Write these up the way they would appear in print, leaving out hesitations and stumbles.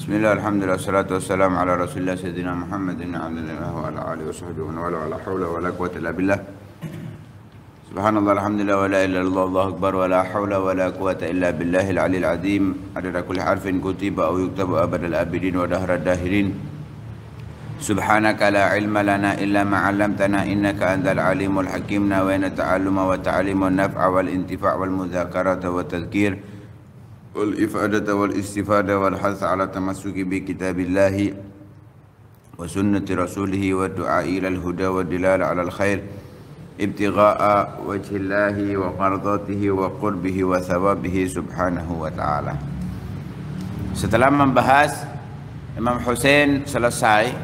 Bismillah, alhamdulillah, salatu wassalamu ala rasulillah sayyidina Muhammadin wa ala alihi wa sahbihi wa ala la hawla wa la quwwata illa billah. Subhanallah, alhamdulillah, wa la ilaha illallah, Allahu akbar, wa la hawla wa la quwwata illa billahil aliyil azim. Adada kulli harfin kutiba aw yuktabu abadal abidin wa dahrad dahirin. Subhanaka la ilma lana illa ma 'allamtana innaka antal alimul hakim. Nawayna ta'alluma wa ta'limun naf'a wal intifa' wal mudzakarata wa tadhkir wal ifadata wal istifada wal hath ala tamassuki bi kitabillahi wa sunnati rasulih wa du'a ila al huda wa dilala ala al khair ibtigha'a wajhillahi wa mardatihi wa qurbihi wa thawabihi subhanahu wa ta'ala. Setelah membahas Imam Husain selesai,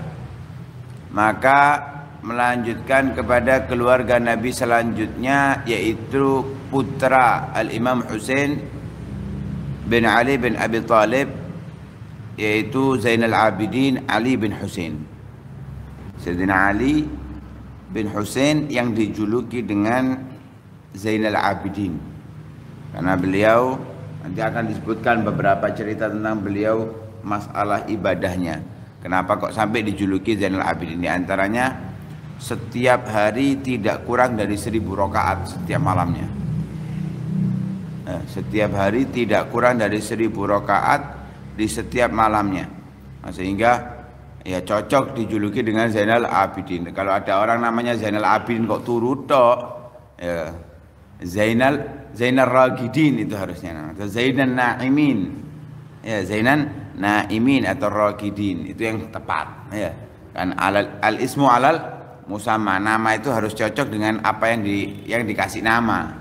maka melanjutkan kepada keluarga Nabi selanjutnya, yaitu putra Al-Imam Husain bin Ali bin Abi Thalib, yaitu Zainal Abidin Ali bin Husain. Sayyidina Ali bin Husain yang dijuluki dengan Zainal Abidin karena beliau, nanti akan disebutkan beberapa cerita tentang beliau, masalah ibadahnya. Kenapa kok sampai dijuluki Zainal Abidin? Di antaranya setiap hari tidak kurang dari 1000 rakaat setiap malamnya. Setiap hari tidak kurang dari 1000 rakaat di setiap malamnya. Sehingga ya cocok dijuluki dengan Zainal Abidin. Kalau ada orang namanya Zainal Abidin kok turut tok, ya, Zainal Ragidin itu harusnya, atau Zainan Naimin. Ya, Zainan Naimin atau Ragidin itu yang tepat, ya. Kan al ismu alal musamma, nama itu harus cocok dengan apa yang dikasih nama.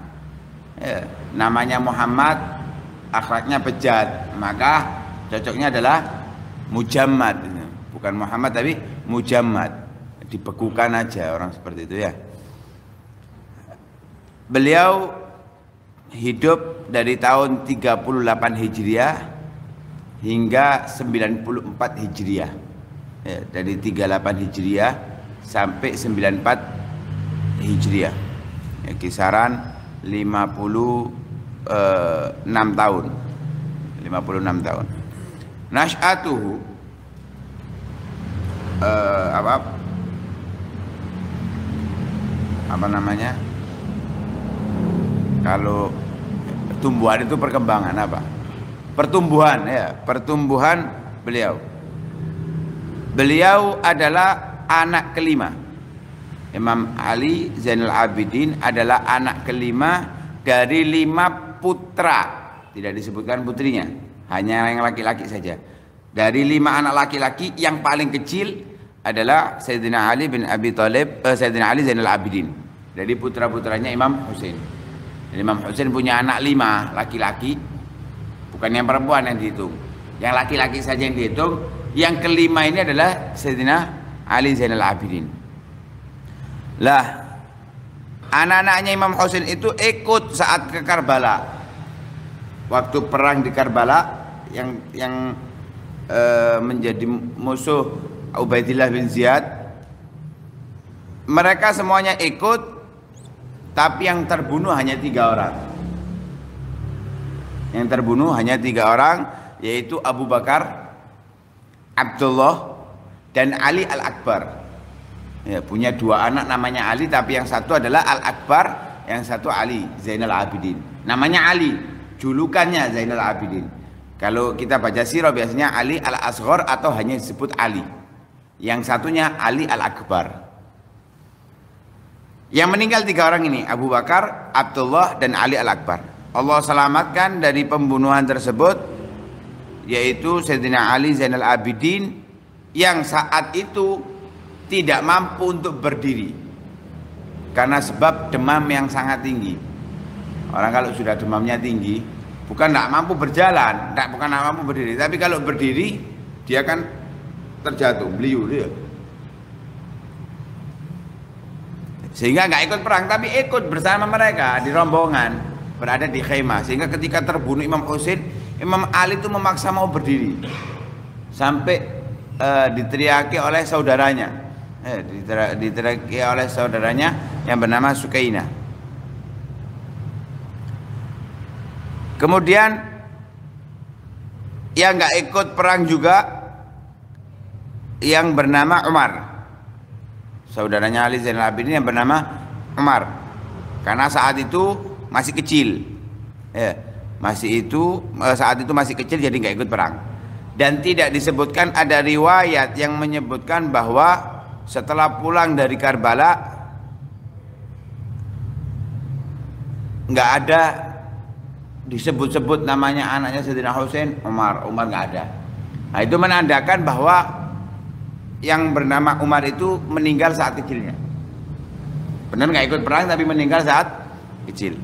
Ya, namanya Muhammad, akhlaknya bejat, maka cocoknya adalah Mujammad. Bukan Muhammad tapi Mujammad, dibekukan aja orang seperti itu, ya. Beliau hidup dari tahun 38 Hijriah hingga 94 Hijriah, ya, dari 38 Hijriah sampai 94 Hijriah, ya, kisaran 56 tahun. 56 tahun. Nash'atuhu apa namanya? Kalau tumbuhan itu perkembangan apa? Pertumbuhan, ya, pertumbuhan beliau. Beliau adalah anak kelima. Imam Ali Zainal Abidin adalah anak kelima dari 5 putra. Tidak disebutkan putrinya, hanya yang laki-laki saja. Dari 5 anak laki-laki, yang paling kecil adalah Sayyidina Ali bin Abi Thalib, Sayyidina Ali Zainal Abidin, dari putra-putranya Imam Husain. Imam Husain punya anak 5 laki-laki, bukan yang perempuan yang dihitung, yang laki-laki saja yang dihitung. Yang kelima ini adalah Sayyidina Ali Zainal Abidin. Lah, anak-anaknya Imam Husain itu ikut saat ke Karbala. Waktu perang di Karbala yang menjadi musuh Ubaidillah bin Ziyad, mereka semuanya ikut, tapi yang terbunuh hanya 3 orang. Yang terbunuh hanya 3 orang, yaitu Abu Bakar, Abdullah, dan Ali Al-Akbar. Ya, punya 2 anak namanya Ali, tapi yang satu adalah Al-Akbar, yang satu Ali Zainal Abidin. Namanya Ali, julukannya Zainal Abidin. Kalau kita baca sirah biasanya Ali Al-Asghar atau hanya disebut Ali. Yang satunya Ali Al-Akbar. Yang meninggal 3 orang ini, Abu Bakar, Abdullah, dan Ali Al-Akbar. Allah selamatkan dari pembunuhan tersebut, yaitu Sayyidina Ali Zainal Abidin, yang saat itu tidak mampu untuk berdiri karena sebab demam yang sangat tinggi. Orang kalau sudah demamnya tinggi, bukan tidak mampu berjalan, bukan tidak mampu berdiri, tapi kalau berdiri dia kan terjatuh, beliau dia. Sehingga nggak ikut perang, tapi ikut bersama mereka di rombongan, berada di khemah. Sehingga ketika terbunuh Imam Husain, Imam Ali itu memaksa mau berdiri, sampai diteriaki oleh saudaranya. Diteriaki oleh saudaranya yang bernama Sukainah. Kemudian yang nggak ikut perang juga yang bernama Umar, saudaranya Ali Zainal Abidin yang bernama Umar, karena saat itu masih kecil, ya, saat itu masih kecil jadi nggak ikut perang. Dan tidak disebutkan, ada riwayat yang menyebutkan bahwa setelah pulang dari Karbala nggak ada disebut-sebut namanya anaknya Sayyidina Husain Umar nggak ada. Nah, itu menandakan bahwa yang bernama Umar itu meninggal saat kecilnya. Benar nggak ikut perang tapi meninggal saat kecil.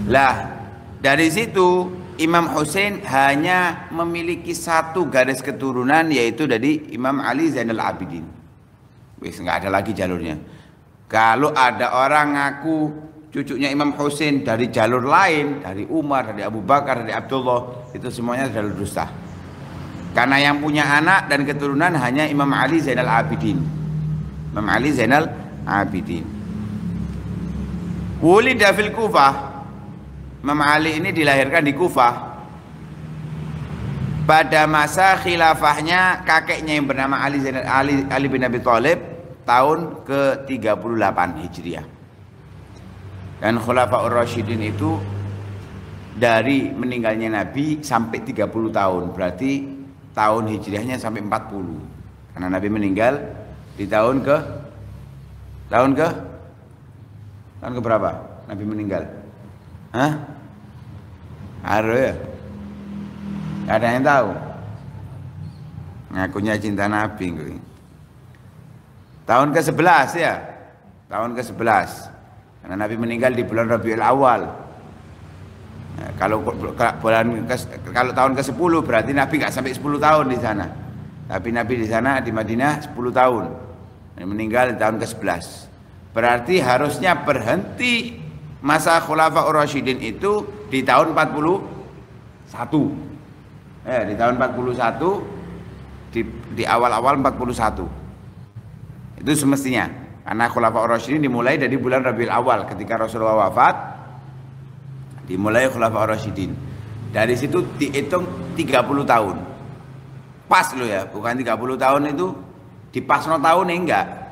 Lah, dari situ Imam Husain hanya memiliki satu garis keturunan, yaitu dari Imam Ali Zainal Abidin. Wis nggak ada lagi jalurnya. Kalau ada orang ngaku cucunya Imam Husain dari jalur lain, dari Umar, dari Abu Bakar, dari Abdullah, itu semuanya jalur dusta. Karena yang punya anak dan keturunan hanya Imam Ali Zainal Abidin. Imam Ali Zainal Abidin. Wulida fil Kufah. Imam Ali ini dilahirkan di Kufah. Pada masa khilafahnya kakeknya yang bernama Ali bin Abi Thalib tahun ke-38 Hijriah. Dan Khulafaur Rasyidin itu dari meninggalnya Nabi sampai 30 tahun. Berarti tahun Hijriahnya sampai 40. Karena Nabi meninggal di tahun ke berapa? Nabi meninggal. Hah? Ada ya? Gak ada yang tahu. Ngakunya cinta Nabi. Tahun ke-11 ya? Tahun ke-11. Karena Nabi meninggal di bulan Rabiul Awal. Nah, kalau tahun ke-10 berarti Nabi nggak sampai 10 tahun di sana. Tapi Nabi di sana di Madinah 10 tahun. Meninggal di tahun ke-11. Berarti harusnya berhenti masa Khulafaur Rasyidin itu di tahun 41. Di tahun 41, di awal-awal 41. Itu semestinya. Karena Khulafaur Rasyidin dimulai dari bulan Rabiul Awal ketika Rasulullah wafat. Dimulai Khulafaur Rasyidin. Dari situ dihitung 30 tahun. Pas lo ya, bukan 30 tahun itu dipasno tahun enggak.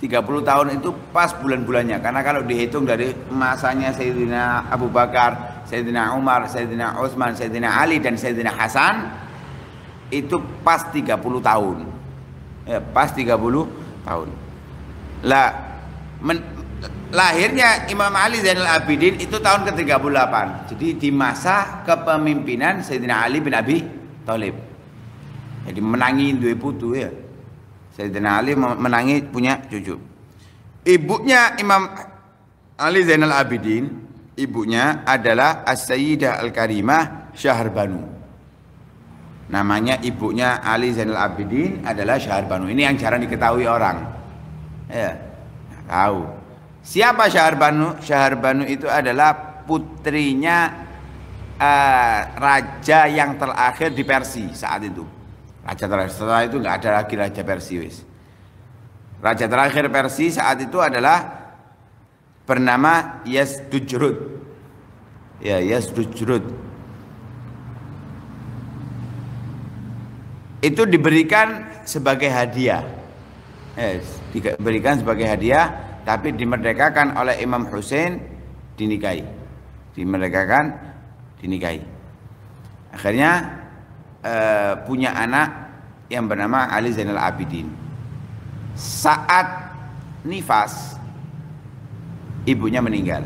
30 tahun itu pas bulan-bulannya. Karena kalau dihitung dari masanya Sayyidina Abu Bakar, Sayyidina Umar, Sayyidina Utsman, Sayyidina Ali dan Sayyidina Hasan, itu pas 30 tahun. Ya, pas 30 tahun. Lah, lahirnya Imam Ali Zainal Abidin itu tahun ke-38. Jadi di masa kepemimpinan Sayyidina Ali bin Abi Thalib. Jadi menangi dua putu ya. Sayyidina Ali menangi punya cucu. Ibunya Imam Ali Zainal Abidin, ibunya adalah As-Sayyidah Al-Karimah Syahrbanu. Namanya ibunya Ali Zainal Abidin adalah Syahrbanu. Ini yang jarang diketahui orang. Ya, tahu. Siapa Syahrbanu? Syahrbanu itu adalah putrinya raja yang terakhir di Persia saat itu. Raja terakhir, setelah itu nggak ada lagi raja Persia. Raja terakhir Persia saat itu adalah bernama Yazdujrud. Ya, Yazdujrud. Itu diberikan sebagai hadiah. Diberikan sebagai hadiah, tapi dimerdekakan oleh Imam Husain, dinikahi. Dimerdekakan, dinikahi. Akhirnya punya anak yang bernama Ali Zainal Abidin. Saat nifas ibunya meninggal.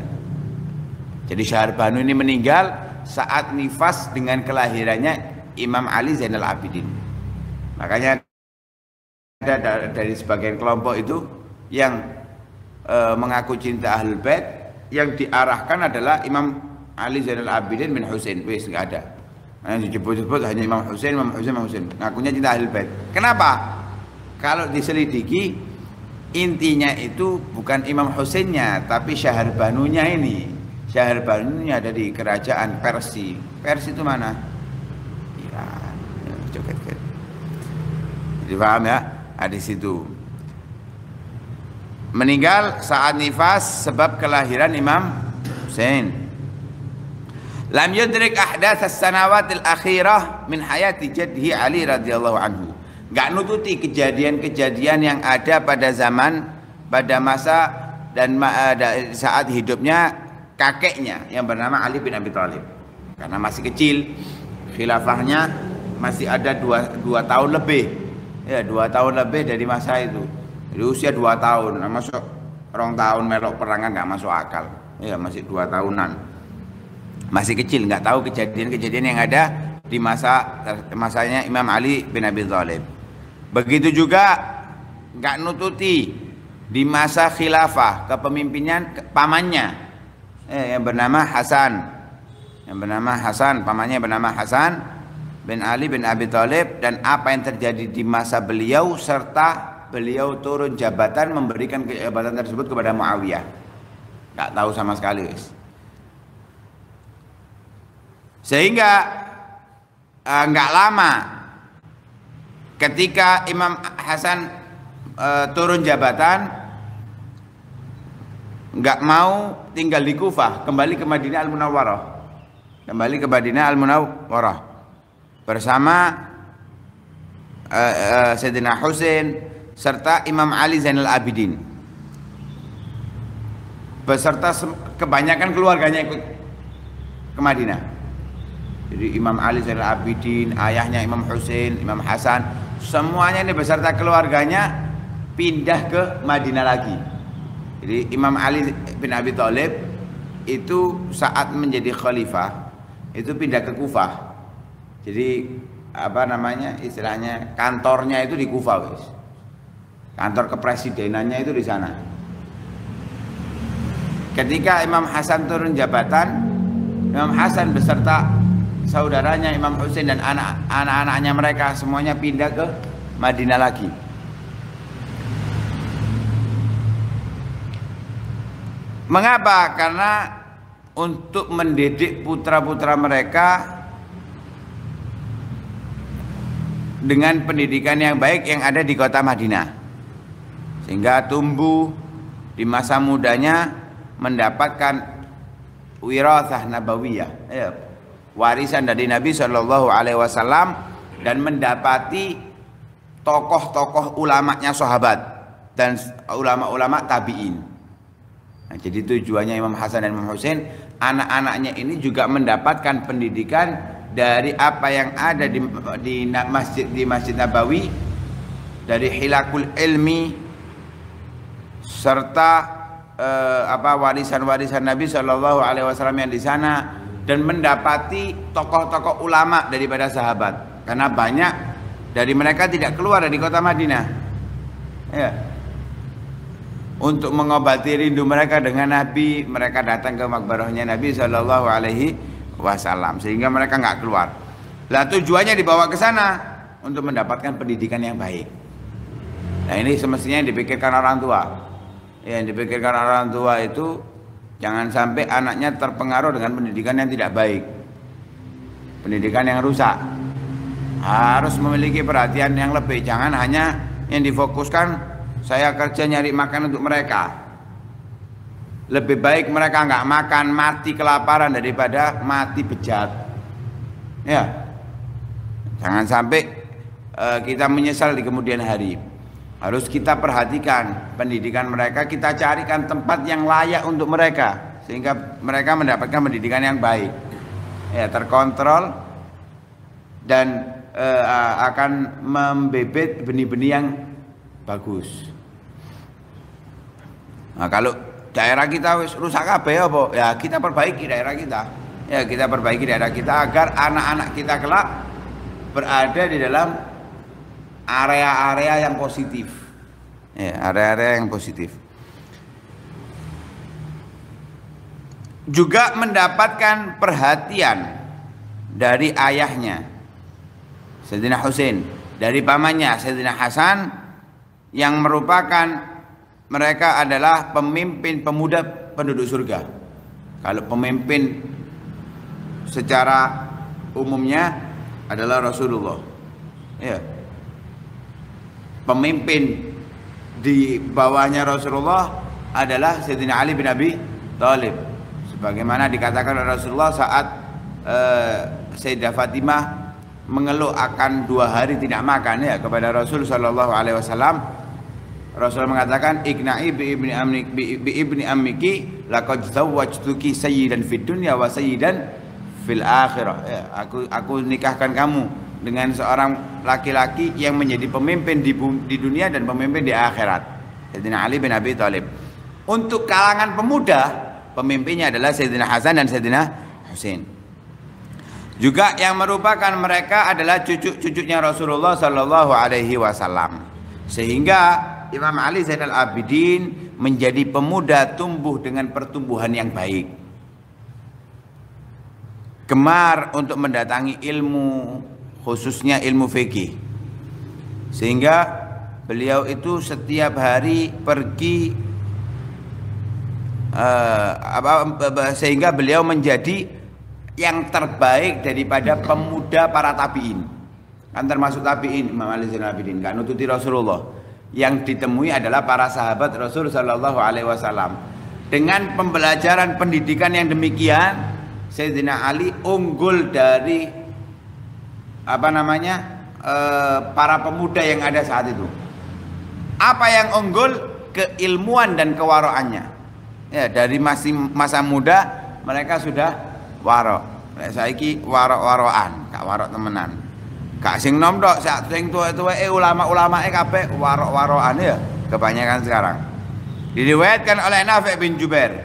Jadi Syahrbanu ini meninggal saat nifas dengan kelahirannya Imam Ali Zainal Abidin. Makanya ada dari sebagian kelompok itu yang mengaku cinta Ahlul Bait, yang diarahkan adalah Imam Ali Zainal Abidin bin Husain. Wis nggak ada. Yang disebut-sebut hanya Imam Husain. Ngakunya cinta Ahlul Bait. Kenapa? Kalau diselidiki, intinya itu bukan Imam Husainnya, tapi Syahrbanu-nya ini. Syahrbanu-nya ada di kerajaan Persia. Persia itu mana? Iran. Jadi paham ya? Di situ. Meninggal saat nifas sebab kelahiran Imam Husain. lam yudrik ahdath as-sanawatil akhirah min hayati jaddihi Ali radhiyallahu anhu. Enggak nututi kejadian-kejadian yang ada pada masa dan saat hidupnya kakeknya yang bernama Ali bin Abi Thalib. Karena masih kecil, khilafahnya masih ada 2 tahun lebih. Ya, 2 tahun lebih dari masa itu. Jadi usia 2 tahun, masuk 2 tahun melok perangan nggak masuk akal. Ya, masih 2 tahunan. Masih kecil, nggak tahu kejadian-kejadian yang ada di masanya Imam Ali bin Abi Thalib. Begitu juga nggak nututi di masa khilafah kepemimpinan pamannya yang bernama Hasan. Pamannya bernama Hasan bin Ali bin Abi Thalib, dan apa yang terjadi di masa beliau serta beliau turun jabatan memberikan jabatan tersebut kepada Muawiyah. Nggak tahu sama sekali, guys. Sehingga nggak lama ketika Imam Hasan turun jabatan, nggak mau tinggal di Kufah, kembali ke Madinah Al-Munawwarah bersama Sayyidina Husain serta Imam Ali Zainal Abidin beserta kebanyakan keluarganya ikut ke Madinah. Jadi Imam Ali Zainal Abidin, ayahnya Imam Husain, Imam Hasan, semuanya ini beserta keluarganya pindah ke Madinah lagi. Jadi Imam Ali bin Abi Thalib itu saat menjadi khalifah itu pindah ke Kufah. Jadi istilahnya kantornya itu di Kufah, guys. Kantor kepresidenannya itu di sana. Ketika Imam Hasan turun jabatan, Imam Hasan beserta saudaranya Imam Husain dan anak-anaknya mereka semuanya pindah ke Madinah lagi. Mengapa? Karena untuk mendidik putra-putra mereka dengan pendidikan yang baik yang ada di kota Madinah, sehingga tumbuh di masa mudanya mendapatkan wirathah nabawiyah, warisan dari Nabi Shallallahu Alaihi Wasallam, dan mendapati tokoh-tokoh ulamanya sahabat dan ulama-ulama tabiin. Nah, jadi tujuannya Imam Hasan dan Imam Husain, anak-anaknya ini juga mendapatkan pendidikan dari apa yang ada di Masjid Nabawi, dari hilakul ilmi serta warisan-warisan Nabi Shallallahu Alaihi Wasallam yang di sana, dan mendapati tokoh-tokoh ulama daripada sahabat, karena banyak dari mereka tidak keluar dari kota Madinah, ya. Untuk mengobati rindu mereka dengan Nabi, mereka datang ke makbarahnya Nabi Shallallahu Alaihi Wasallam, sehingga mereka nggak keluar. Lah tujuannya dibawa ke sana untuk mendapatkan pendidikan yang baik. Nah, ini semestinya yang dipikirkan orang tua. Yang dipikirkan orang tua itu jangan sampai anaknya terpengaruh dengan pendidikan yang tidak baik, pendidikan yang rusak. Harus memiliki perhatian yang lebih. Jangan hanya yang difokuskan saya kerja nyari makan untuk mereka. Lebih baik mereka nggak makan mati kelaparan daripada mati bejat. Ya, jangan sampai kita menyesal di kemudian hari. Harus kita perhatikan pendidikan mereka, kita carikan tempat yang layak untuk mereka, sehingga mereka mendapatkan pendidikan yang baik, ya, terkontrol, dan akan membebet benih-benih yang bagus. Nah, kalau daerah kita wis rusak kabeh apa? Ya kita perbaiki daerah kita. Ya kita perbaiki daerah kita agar anak-anak kita kelak berada di dalam area-area yang positif. Ya, area-area yang positif. Juga mendapatkan perhatian dari ayahnya Sayyidina Husain, dari pamannya Sayyidina Hasan, yang merupakan mereka adalah pemimpin pemuda penduduk surga. Kalau pemimpin secara umumnya adalah Rasulullah, ya. Pemimpin di bawahnya Rasulullah adalah Sayyidina Ali bin Abi Thalib, sebagaimana dikatakan oleh Rasulullah saat Sayyidah Fatimah mengeluh akan 2 hari tidak makan ya kepada Rasul sallallahu alaihi wasallam. Rasul mengatakan ikna'i bi ibni ammiki laqad zawwajtuki sayyidan fid dunya wa sayyidan fil akhirah. Ya, aku nikahkan kamu dengan seorang laki-laki yang menjadi pemimpin di dunia dan pemimpin di akhirat. Sayyidina Ali bin Abi Thalib. Untuk kalangan pemuda, pemimpinnya adalah Sayyidina Hasan dan Sayyidina Husain. Juga yang merupakan mereka adalah cucu-cucunya Rasulullah sallallahu alaihi wasallam. Sehingga Imam Ali Zainal Abidin menjadi pemuda tumbuh dengan pertumbuhan yang baik. Gemar untuk mendatangi ilmu, khususnya ilmu fikih. Sehingga beliau itu setiap hari pergi sehingga beliau menjadi yang terbaik daripada pemuda para tabi'in. Kan termasuk tabi'in Imam Ali Zainal Abidin, kan nututi Rasulullah. Yang ditemui adalah para sahabat Rasul sallallahu alaihi wasallam. Dengan pembelajaran pendidikan yang demikian, Sayyidina Ali unggul dari para pemuda yang ada saat itu. Apa yang unggul? Keilmuan dan kewaroannya. Ya, dari masa muda mereka sudah waro. Saiki waro-waroan, gak warok temenan. Gak sing nom tok, sing tuwek-tuweke ulama-ulamake kabeh waro-waroan ya, kebanyakan sekarang. Diriwayatkan oleh Nafi' bin Jubair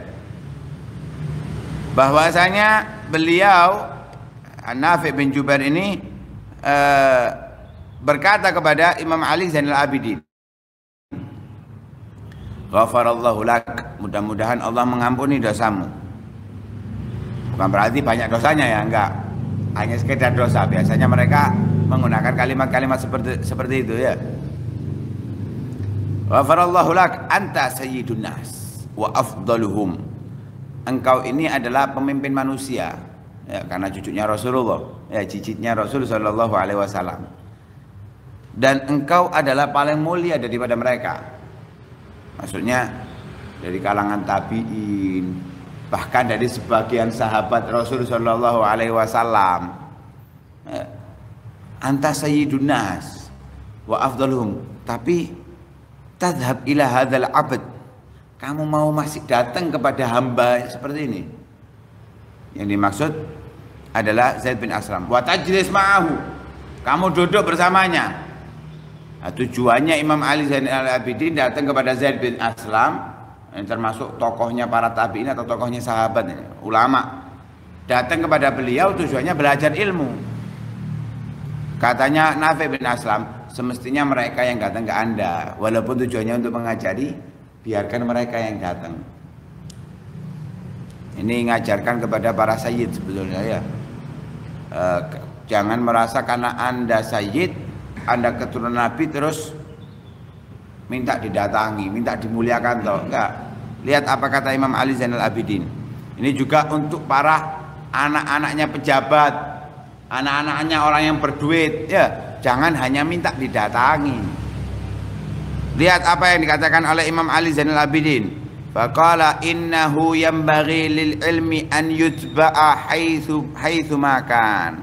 bahwasanya beliau Nafi' bin Jubair ini berkata kepada Imam Ali Zainal Abidin, "Ghafarallahu lak, mudah-mudahan Allah mengampuni dosamu." Bukan berarti banyak dosanya ya, enggak. Hanya sekedar dosa. Biasanya mereka menggunakan kalimat-kalimat seperti itu ya. Ghafarallahu lak anta sayyidun nas wa afdaluhum. Engkau ini adalah pemimpin manusia. Ya, karena cucunya Rasulullah, ya cicitnya Rasul sallallahu alaihi wasallam. Dan engkau adalah paling mulia daripada mereka. Maksudnya dari kalangan tabi'in, bahkan dari sebagian sahabat Rasul sallallahu alaihi wasallam. Anta sayyidun nas wa afdaluhum, tapi tadhhab ila hadzal abd, kamu mau masih datang kepada hamba seperti ini. Yang dimaksud adalah Zaid bin Aslam. Wa tajlis ma'ahu, kamu duduk bersamanya. Nah, tujuannya Imam Ali Zainal Abidin datang kepada Zaid bin Aslam, yang termasuk tokohnya para tabi'in atau tokohnya sahabat, ulama. Datang kepada beliau tujuannya belajar ilmu. Katanya Nafi' bin Aslam, semestinya mereka yang datang ke Anda, walaupun tujuannya untuk mengajari, biarkan mereka yang datang. Ini ngajarkan kepada para sayyid sebetulnya ya. Jangan merasa karena Anda sayyid, Anda keturunan Nabi terus minta didatangi, minta dimuliakan toh. Enggak. Lihat apa kata Imam Ali Zainal Abidin. Ini juga untuk para anak-anaknya pejabat, anak-anaknya orang yang berduit ya, jangan hanya minta didatangi. Lihat apa yang dikatakan oleh Imam Ali Zainal Abidin. Faqala innahu yanbaghi lil ilmi an yutba'a haitsu makan.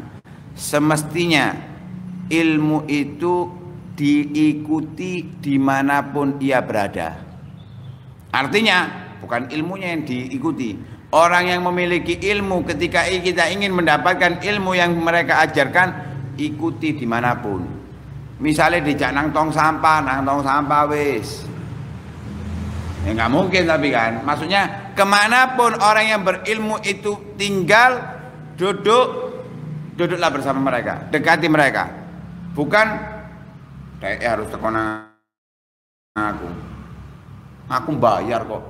Semestinya ilmu itu diikuti dimanapun ia berada. Artinya bukan ilmunya yang diikuti. Orang yang memiliki ilmu, ketika kita ingin mendapatkan ilmu yang mereka ajarkan, ikuti dimanapun. Misalnya dijak nang tong sampah wis. Ya nggak mungkin tapi kan. Maksudnya kemanapun orang yang berilmu itu tinggal, duduklah bersama mereka, dekati mereka. Bukan harus tekan aku bayar kok.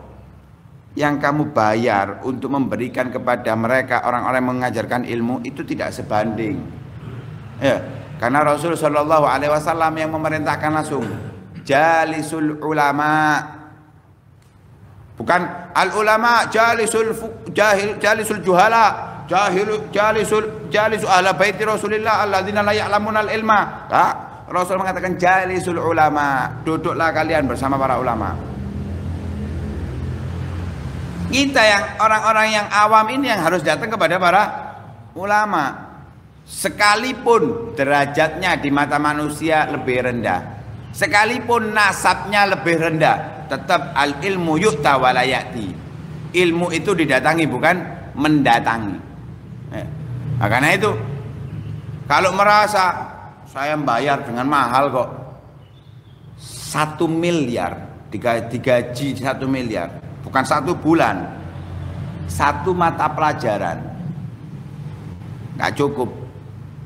Yang kamu bayar untuk memberikan kepada mereka orang-orang yang mengajarkan ilmu itu tidak sebanding. Ya, karena Rasul Shallallahu Alaihi Wasallam yang memerintahkan langsung jalisul ulama, bukan al ulama jalisul juhala, jalisu ahla baiti Rasulillah alladzina la ya'lamuna al ilma. Rasul mengatakan jalisul ulama, duduklah kalian bersama para ulama. Kita yang orang-orang yang awam ini yang harus datang kepada para ulama sekalipun derajatnya di mata manusia lebih rendah, sekalipun nasabnya lebih rendah, tetap al ilmu yu'ta wa la ya'ti. Ilmu itu didatangi bukan mendatangi. Nah, karena itu kalau merasa saya bayar dengan mahal kok 1 miliar, digaji 1 miliar, bukan 1 bulan, 1 mata pelajaran, nggak cukup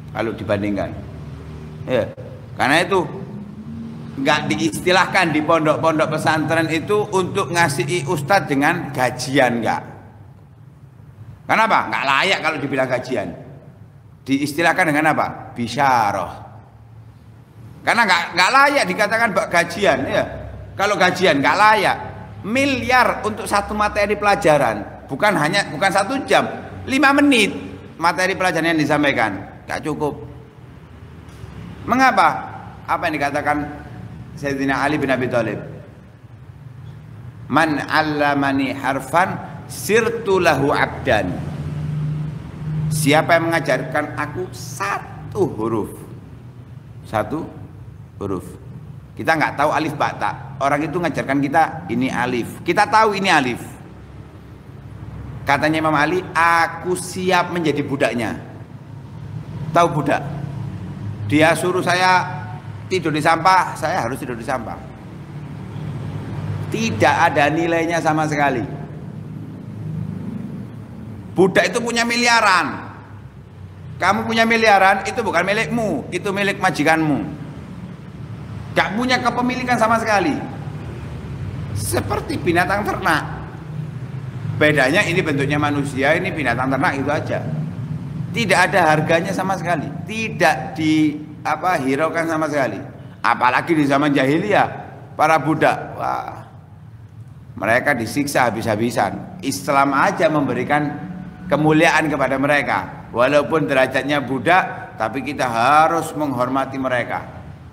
kalau dibandingkan. Ya, karena itu nggak diistilahkan di pondok-pondok pesantren itu untuk ngasih ustadz dengan gajian, nggak. Kenapa? Nggak layak kalau dibilang gajian. Diistilahkan dengan apa? Bisyarah. Karena nggak layak dikatakan gajian, ya. Kalau gajian nggak layak. Miliar untuk 1 materi pelajaran, bukan 1 jam, 5 menit materi pelajaran yang disampaikan, nggak cukup. Mengapa? Apa yang dikatakan Sayyidina Ali bin Abi Thalib? Man 'allamani harfan sirtu lahu 'abdan. Siapa yang mengajarkan aku 1 huruf, 1 huruf. Kita nggak tahu alif ba ta. Orang itu mengajarkan kita ini alif. Kita tahu ini alif. Katanya Imam Ali, aku siap menjadi budaknya. Tahu budak? Dia suruh saya tidur di sampah, saya harus tidur di sampah. Tidak ada nilainya sama sekali. Budak itu punya miliaran. Kamu punya miliaran, itu bukan milikmu, itu milik majikanmu. Gak punya kepemilikan sama sekali. Seperti binatang ternak. Bedanya ini bentuknya manusia, ini binatang ternak, itu aja. Tidak ada harganya sama sekali. Tidak hiraukan sama sekali. Apalagi di zaman jahiliyah, para budak, wah, mereka disiksa habis-habisan. Islam aja memberikan kemuliaan kepada mereka. Walaupun derajatnya budak, tapi kita harus menghormati mereka,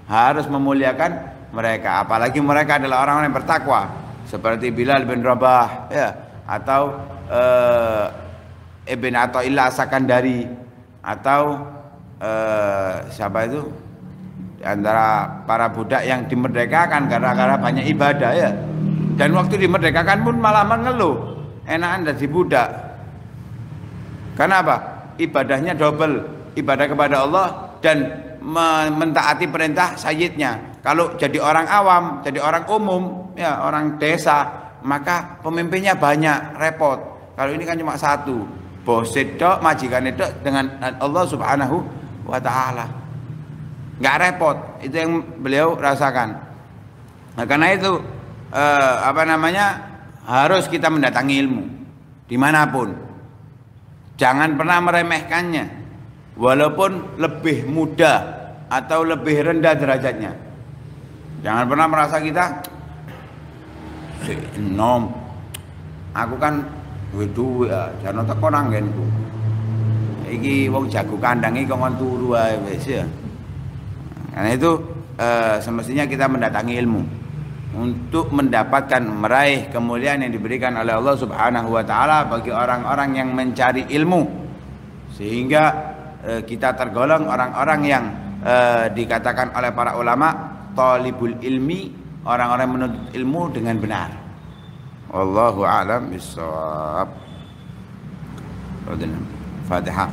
harus memuliakan mereka. Apalagi mereka adalah orang-orang yang bertakwa, seperti Bilal bin Rabah, ya, atau Ibn Athaillah As-Sakandari, atau siapa itu di antara para budak yang dimerdekakan gara-gara banyak ibadah, ya. Dan waktu dimerdekakan pun malah mengeluh, enakan jadi budak. Kenapa? Ibadahnya double, ibadah kepada Allah dan mentaati perintah sayyidnya. Kalau jadi orang awam, jadi orang umum, ya, orang desa, maka pemimpinnya banyak, repot. Kalau ini kan cuma 1, bos itu, majikan itu dengan Allah Subhanahu wa ta'ala, nggak repot. Itu yang beliau rasakan. Nah, karena itu harus kita mendatangi ilmu dimanapun. Jangan pernah meremehkannya, walaupun lebih muda atau lebih rendah derajatnya. Jangan pernah merasa kita enom, aku kan duwe ya, jangan teko nang nggenku. Iki wong jago kandang iki kok turu ae wis ya. Karena itu semestinya kita mendatangi ilmu untuk mendapatkan meraih kemuliaan yang diberikan oleh Allah Subhanahu wa ta'ala bagi orang-orang yang mencari ilmu, sehingga kita tergolong orang-orang yang dikatakan oleh para ulama talibul ilmi, orang-orang menuntut ilmu dengan benar. Wallahu a'lam bishawab. Fatihah.